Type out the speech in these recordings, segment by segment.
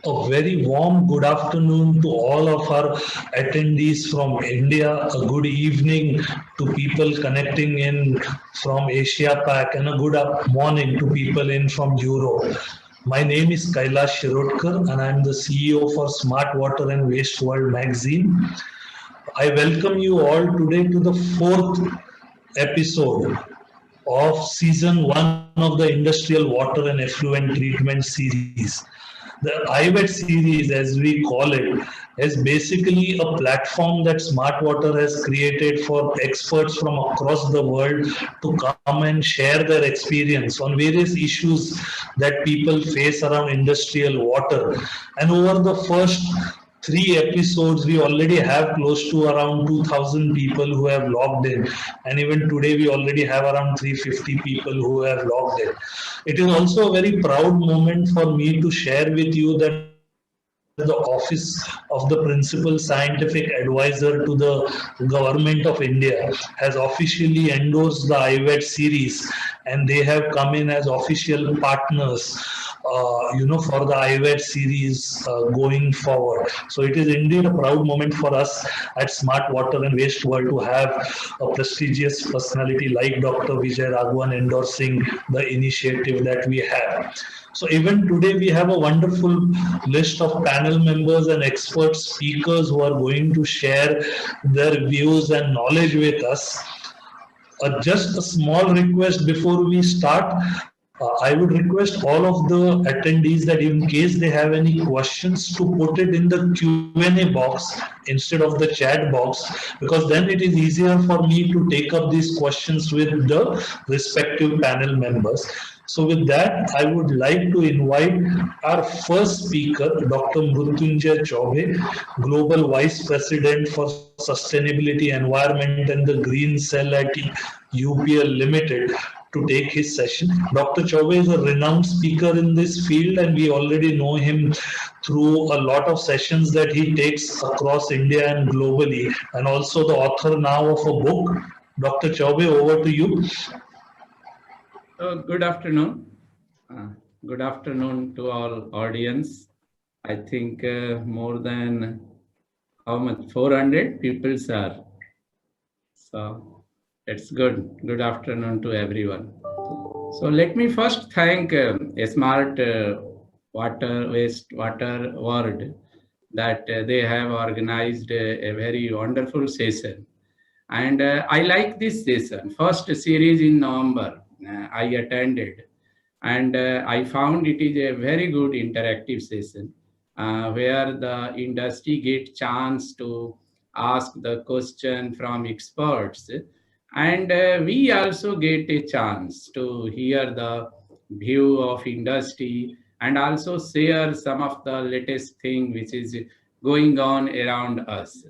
A very warm good afternoon to all of our attendees from India. A good evening to people connecting in from Asia Pac, and a good morning to people in from Europe. My name is Kailash Shirodkar, and I'm the CEO for Smart Water and Waste World magazine. I welcome you all today to the fourth episode of season one of the Industrial Water and Effluent Treatment series. The IWET series, as we call it, is basically a platform that Smart Water has created for experts from across the world to come and share their experience on various issues that people face around industrial water. And over the first three episodes, we already have close to around 2,000 people who have logged in. And even today, we already have around 350 people who have logged in. It is also a very proud moment for me to share with you that the Office of the Principal Scientific Advisor to the Government of India has officially endorsed the IWET series, and they have come in as official partners for the IWET series going forward. So it is indeed a proud moment for us at Smart Water and Waste World to have a prestigious personality like Dr. Vijay Raghavan endorsing the initiative that we have. So even today we have a wonderful list of panel members and expert speakers who are going to share their views and knowledge with us. Just a small request before we start. I would request all of the attendees that in case they have any questions to put it in the Q&A box instead of the chat box, because then it is easier for me to take up these questions with the respective panel members. So with that, I would like to invite our first speaker, Dr. Mrutyunjay Chaubey, Global Vice President for Sustainability, Environment and the Green Cell at UPL Limited, to take his session. Dr. Chaubey is a renowned speaker in this field, and we already know him through a lot of sessions that he takes across India and globally, and also the author now of a book. Dr. Chaubey, over to you. Good afternoon. Good afternoon to all audience. I think more than how much 400 people are. So it's good. Good afternoon to everyone. So let me first thank Smart Water Waste Water World that they have organized a very wonderful session. And I like this session. First series in November I attended, and I found it is a very good interactive session where the industry get chance to ask the question from experts, and we also get a chance to hear the view of industry and also share some of the latest thing which is going on around us.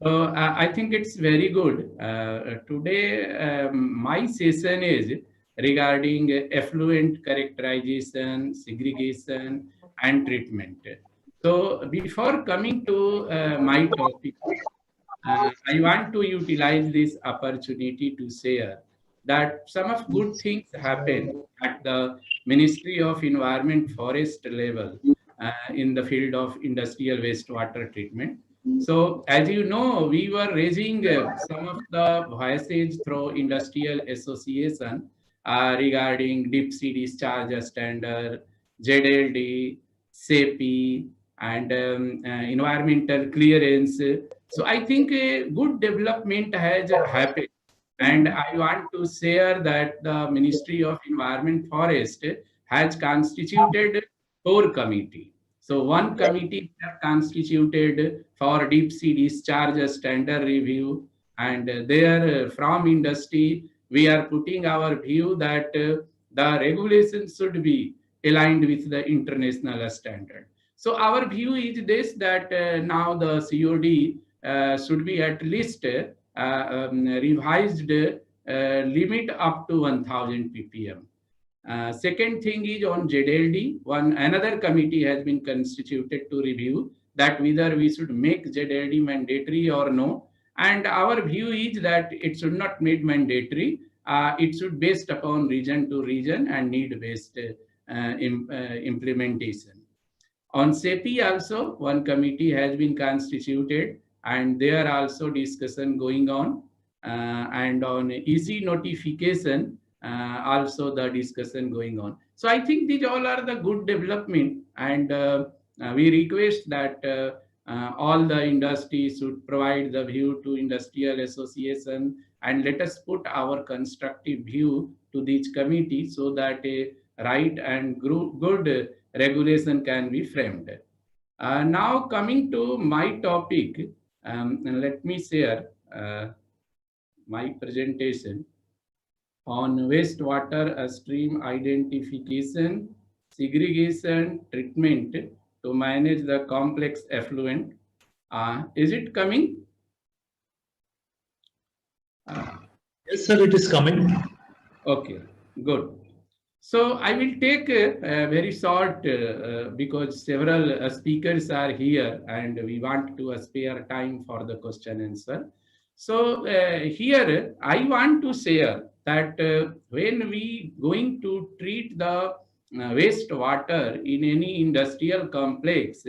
So I think it's very good. Today, my session is regarding effluent characterization, segregation, and treatment. So before coming to my topic, I want to utilize this opportunity to share that some of good things happen at the Ministry of Environment Forest level in the field of industrial wastewater treatment. So as you know, we were raising some of the voices through industrial association regarding deep sea discharge standard, ZLD, SEPI, and environmental clearance. So I think a good development has happened. And I want to share that the Ministry of Environment Forest has constituted 4 committees. So one committee constituted for deep sea discharge standard review, and there from industry we are putting our view that the regulations should be aligned with the international standard. So our view is this that now the COD should be at least revised limit up to 1000 ppm. Second thing is on ZLD. Another committee has been constituted to review that whether we should make ZLD mandatory or no. And our view is that it should not made mandatory. It should based upon region to region and need based implementation. On SEPI also, one committee has been constituted, and there also discussion going on. And on easy notification, also the discussion going on. So I think these all are the good development, and we request that all the industries should provide the view to industrial association, and let us put our constructive view to this committee so that a right and good regulation can be framed. Now coming to my topic, and let me share my presentation on wastewater stream identification, segregation, treatment to manage the complex effluent. Is it coming? Yes, sir, it is coming. Okay, good. So I will take a very short because several speakers are here and we want to spare time for the question answer. So here I want to share that when we going to treat the wastewater in any industrial complex,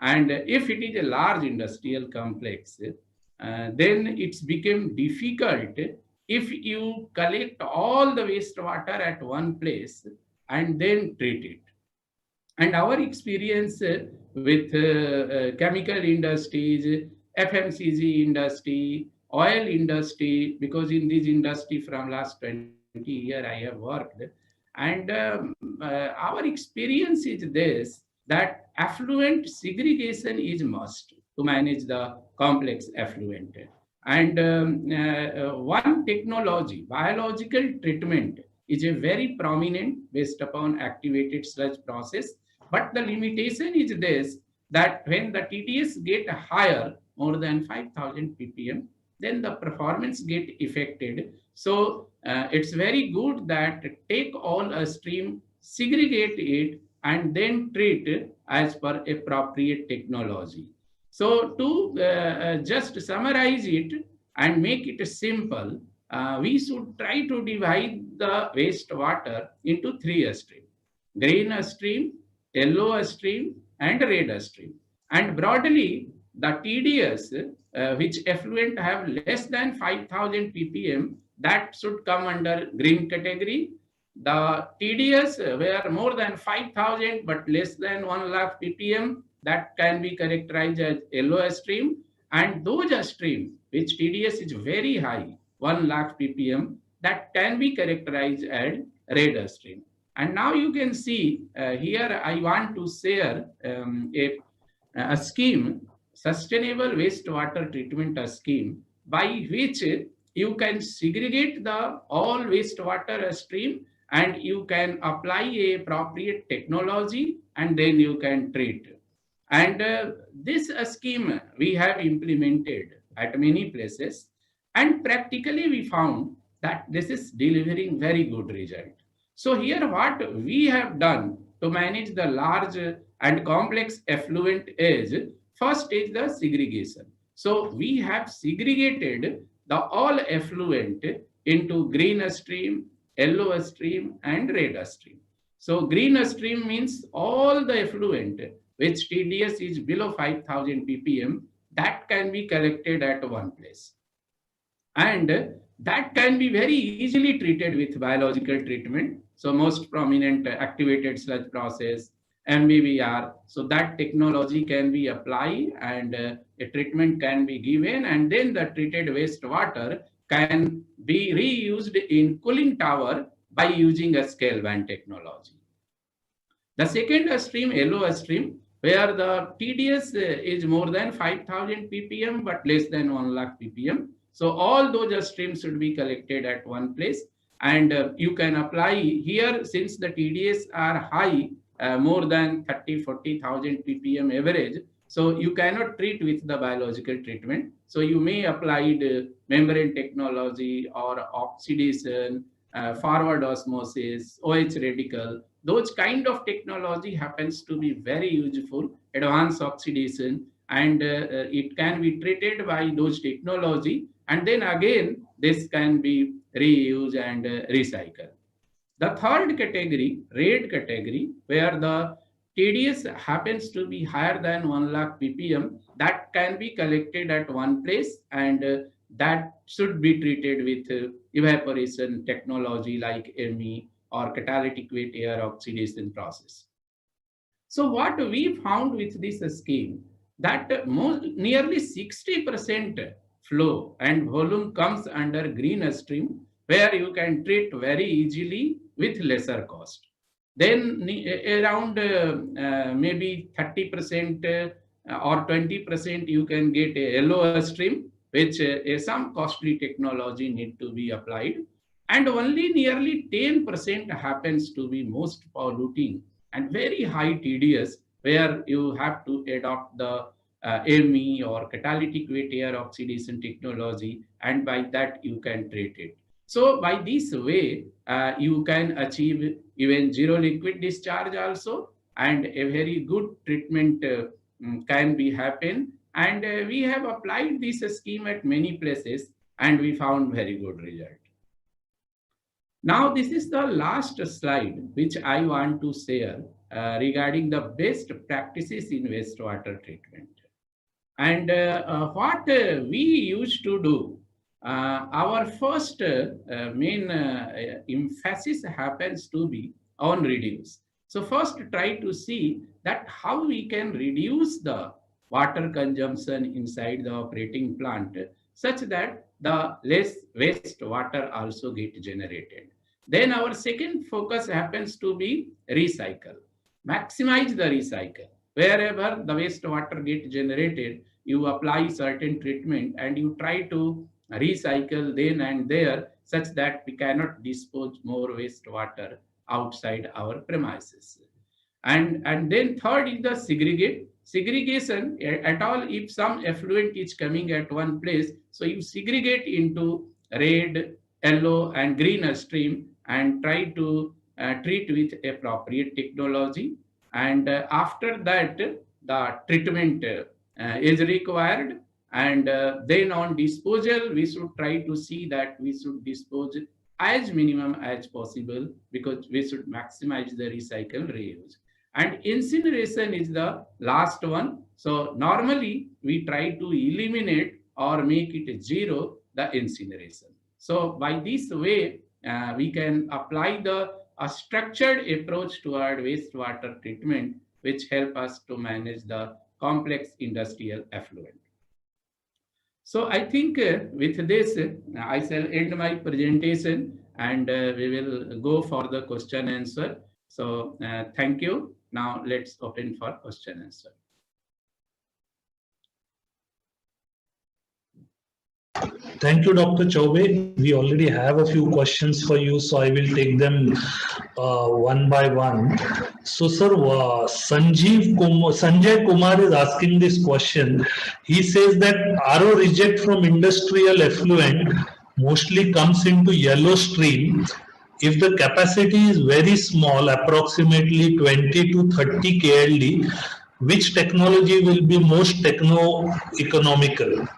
and if it is a large industrial complex, then it's become difficult if you collect all the wastewater at one place and then treat it. And our experience with chemical industries, FMCG industry, oil industry, because in this industry from last 20 years I have worked, and our experience is this, that affluent segregation is must to manage the complex affluent. And one technology, biological treatment, is a very prominent based upon activated sludge process. But the limitation is this, that when the TDS get higher, more than 5,000 ppm, then the performance get affected. So it's very good that take all a stream, segregate it, and then treat it as per appropriate technology. So to just summarize it and make it simple, we should try to divide the wastewater into three streams: green stream, yellow stream, and red stream. And broadly, the TDS, which effluent have less than 5,000 ppm, that should come under green category. The TDS were more than 5,000 but less than 1 lakh ppm, that can be characterized as yellow stream. And those streams which TDS is very high, 1 lakh ppm, that can be characterized as red stream. And now you can see here I want to share a scheme, sustainable wastewater treatment scheme, by which you can segregate the all wastewater stream and you can apply a appropriate technology and then you can treat. And this scheme we have implemented at many places, and practically we found that this is delivering very good result. So here what we have done to manage the large and complex effluent is, first is the segregation. So we have segregated the all effluent into green stream, yellow stream, and red stream. So green stream means all the effluent which TDS is below 5,000 ppm, that can be collected at one place. And that can be very easily treated with biological treatment. So most prominent activated sludge process, MBBR. So that technology can be applied and a treatment can be given, and then the treated wastewater can be reused in cooling tower by using a scale band technology. The second stream, yellow stream, where the TDS is more than 5,000 ppm but less than 1 lakh ppm. So all those streams should be collected at one place, and you can apply here, since the TDS are high, more than 30,000-40,000 ppm average. So you cannot treat with the biological treatment. So you may apply the membrane technology or oxidation, forward osmosis, OH radical. Those kind of technology happens to be very useful, advanced oxidation, and it can be treated by those technology, and then again this can be reused and recycled. The third category, red category, where the TDS happens to be higher than 1 lakh ppm, that can be collected at one place, and that should be treated with evaporation technology like ME or catalytic wet air oxidation process. So what we found with this scheme, that nearly 60% flow and volume comes under green stream, where you can treat very easily with lesser cost. Then around maybe 30% or 20% you can get a yellow stream, which some costly technology need to be applied. And only nearly 10% happens to be most polluting and very high TDS, where you have to adopt the ME or catalytic wet air oxidation technology, and by that you can treat it. So by this way, you can achieve even zero liquid discharge also, and a very good treatment can be happen. And we have applied this scheme at many places, and we found very good result. Now, this is the last slide which I want to share regarding the best practices in wastewater treatment. And what we used to do, our first main emphasis happens to be on reduce. So first try to see that how we can reduce the water consumption inside the operating plant such that the less waste water also get generated. Then our second focus happens to be recycle. Maximize the recycle. Wherever the wastewater get generated, you apply certain treatment and you try to recycle then and there such that we cannot dispose more wastewater outside our premises. And then third is the segregate. Segregation at all, if some effluent is coming at one place, so you segregate into red, yellow and green stream and try to treat with appropriate technology. And after that, the treatment is required. And then on disposal, we should try to see that we should dispose as minimum as possible, because we should maximize the recycle reuse. And incineration is the last one. So normally we try to eliminate or make it zero the incineration. So by this way, we can apply a structured approach toward wastewater treatment, which help us to manage the complex industrial effluent. So I think with this, I shall end my presentation, and we will go for the question answer. So thank you. Now let's open for question answer. Thank you, Dr. Chaubey. We already have a few questions for you, so I will take them one by one. So, sir, Sanjay Kumar is asking this question. He says that RO reject from industrial effluent mostly comes into yellow stream. If the capacity is very small, approximately 20 to 30 KLD, which technology will be most techno-economical?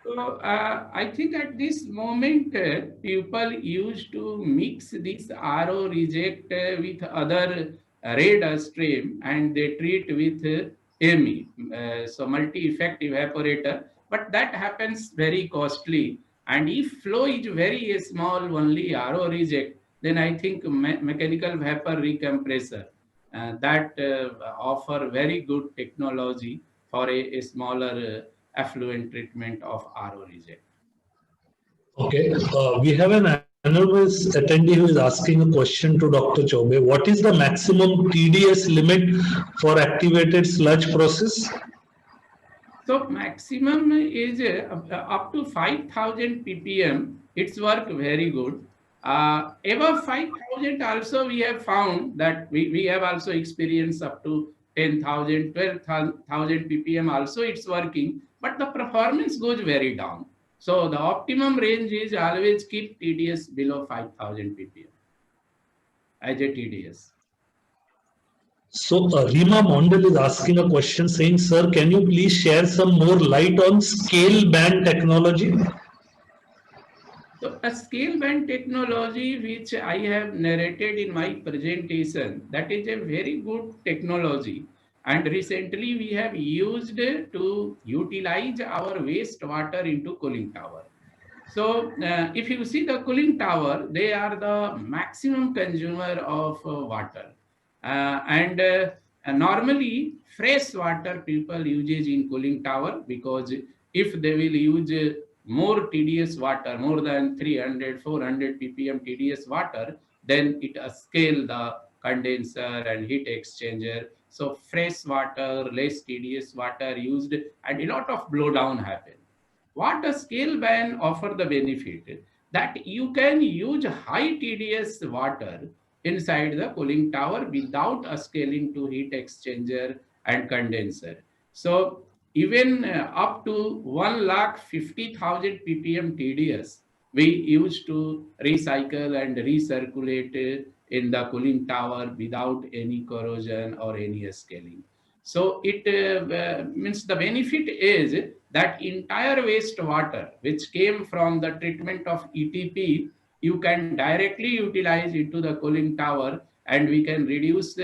So I think at this moment, people used to mix this RO reject with other red stream, and they treat with ME, so multi-effect evaporator, but that happens very costly. And if flow is very small, only RO reject, then I think mechanical vapor recompressor that offer very good technology for a smaller effluent treatment of RO reject. Okay, we have an anonymous attendee who is asking a question to Dr. Chaubey. What is the maximum TDS limit for activated sludge process? So maximum is up to 5,000 ppm. It's work very good. Above 5,000 also we have found that we have also experienced up to 10,000, 12,000 ppm also it's working, but the performance goes very down. So the optimum range is always keep TDS below 5,000 ppm as a TDS. So Rima Mondal is asking a question saying, sir, can you please share some more light on scale band technology? So a scale band technology which I have narrated in my presentation, that is a very good technology. And recently we have used to utilize our wastewater into cooling tower. So if you see the cooling tower, they are the maximum consumer of water. And normally fresh water people uses in cooling tower, because if they will use more TDS water, more than 300, 400 ppm TDS water, then it scale the condenser and heat exchanger. So fresh water, less TDS water used, and a lot of blowdown happen. What a scale ban offer the benefit that you can use high TDS water inside the cooling tower without a scaling to heat exchanger and condenser. So even up to 1,50,000 ppm TDS, we used to recycle and recirculate in the cooling tower without any corrosion or any scaling. So it means the benefit is that entire wastewater which came from the treatment of ETP, you can directly utilize into the cooling tower, and we can reduce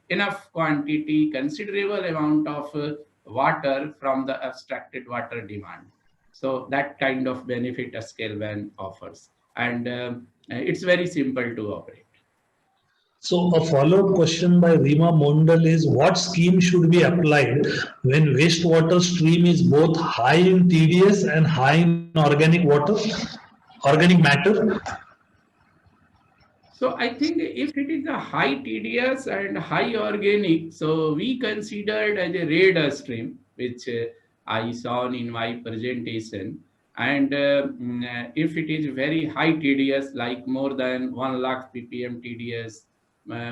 enough quantity, considerable amount of water from the abstracted water demand. So that kind of benefit a scale ban offers, and it's very simple to operate. So a follow-up question by Rima Mondal is, what scheme should be applied when wastewater stream is both high in TDS and high in organic matter? So I think if it is a high TDS and high organic, so we considered as a radar stream, which I saw in my presentation. And if it is very high TDS, like more than 1 lakh ppm TDS,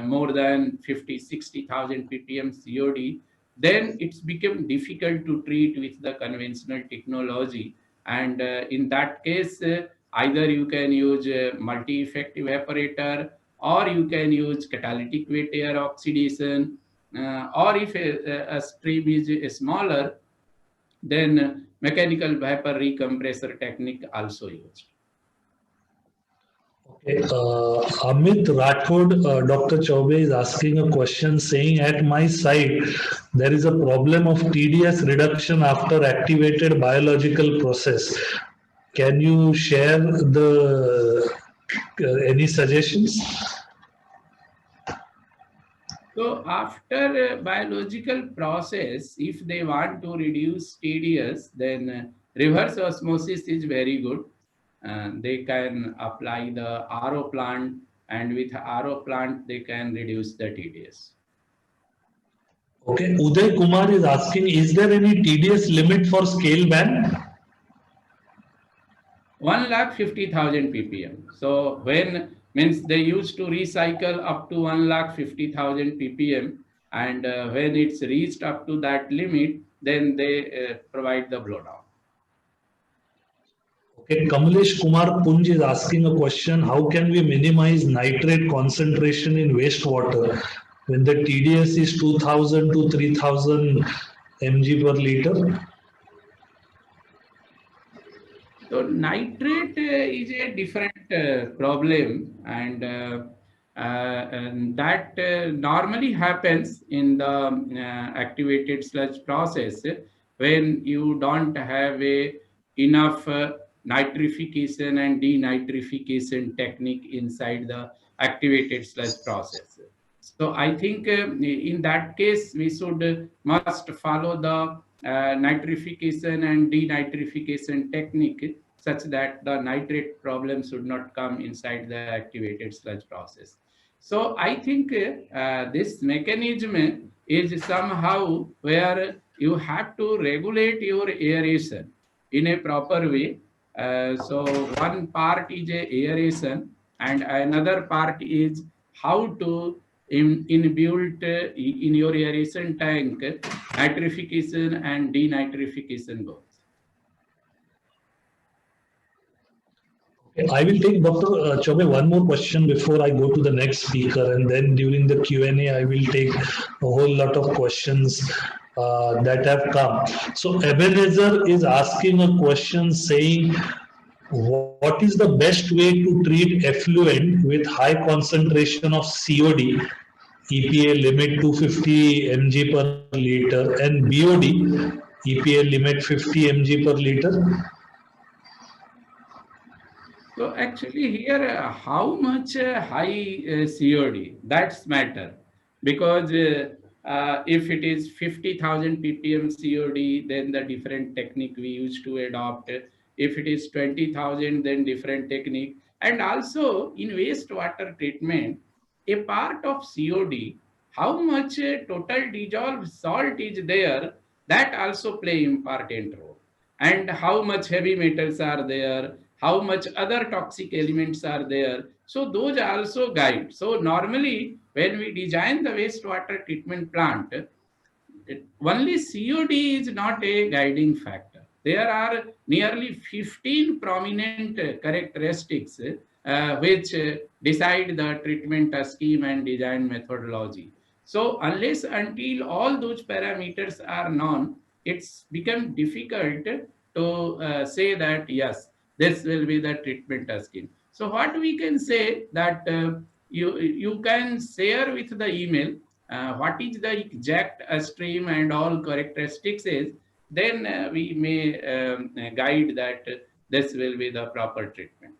more than 50, 60,000 ppm COD, then it's become difficult to treat with the conventional technology. And in that case, either you can use a multi-effect evaporator, or you can use catalytic wet air oxidation, or if a stream is smaller, then mechanical vapor recompressor technique also used. Okay, Amit Rathod, Dr. Chaubey is asking a question saying, at my site, there is a problem of TDS reduction after activated biological process. Can you share any suggestions? So after biological process, if they want to reduce TDS, then reverse osmosis is very good. They can apply the RO plant, and with RO plant, they can reduce the TDS. Okay, Uday Kumar is asking, is there any TDS limit for scale ban? 1,50,000 ppm. So when means they used to recycle up to 1,50,000 ppm, and when it's reached up to that limit, then they provide the blowdown. Okay, Kamlesh Kumar Punj is asking a question, how can we minimize nitrate concentration in wastewater when the TDS is 2000 to 3000 mg per liter? So nitrate is a different problem, and that normally happens in the activated sludge process when you don't have enough nitrification and denitrification technique inside the activated sludge process. So I think in that case we should must follow the nitrification and denitrification technique, such that the nitrate problem should not come inside the activated sludge process. So I think this mechanism is somehow where you have to regulate your aeration in a proper way. So one part is aeration, and another part is how to inbuilt in your aeration tank nitrification and denitrification both. I will take Dr. Chaubey one more question before I go to the next speaker, and then during the Q&A I will take a whole lot of questions that have come. So Ebenezer is asking a question saying, what is the best way to treat effluent with high concentration of COD, EPA limit 250 mg per liter, and BOD, EPA limit 50 mg per liter? So actually here, how much high COD, that's matter. Because if it is 50,000 ppm COD, then the different technique we used to adopt. If it is 20,000, then different technique. And also in wastewater treatment, a part of COD, how much total dissolved salt is there, that also play important role. And how much heavy metals are there, how much other toxic elements are there. So those also guide. So normally when we design the wastewater treatment plant, only COD is not a guiding factor. There are nearly 15 prominent characteristics which decide the treatment scheme and design methodology. So unless until all those parameters are known, it's become difficult to say that yes, this will be the treatment scheme. So what we can say that you can share with the email what is the exact stream and all characteristics is, then we may guide that this will be the proper treatment.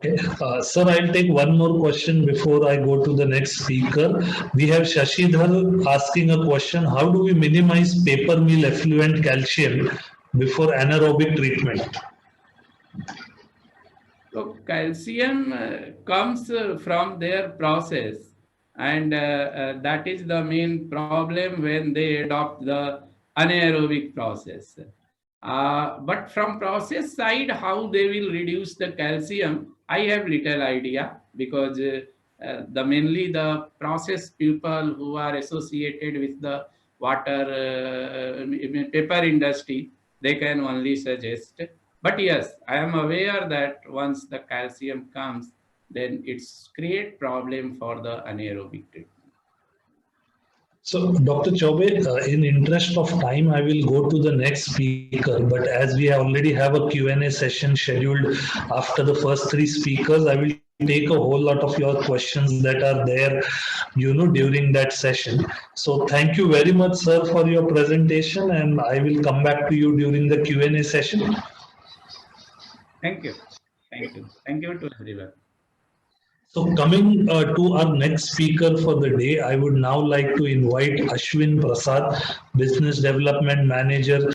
Okay. Sir, I'll take one more question before I go to the next speaker. We have Shashidhar asking a question. How do we minimize paper mill effluent calcium before anaerobic treatment? So calcium comes from their process, and that is the main problem when they adopt the anaerobic process. But from process side, how they will reduce the calcium, I have little idea, because the mainly the process people who are associated with the water paper industry, they can only suggest. But yes, I am aware that once the calcium comes, then it's create problem for the anaerobic treatment. So, Dr. Chaube, in interest of time, I will go to the next speaker. But as we already have a Q&A session scheduled after the first three speakers, I will take a whole lot of your questions that are there, during that session. So, thank you very much, sir, for your presentation, and I will come back to you during the Q&A session. Thank you. Thank you. Thank you to everyone. So coming to our next speaker for the day, I would now like to invite Ashwin Prasad, Business Development Manager,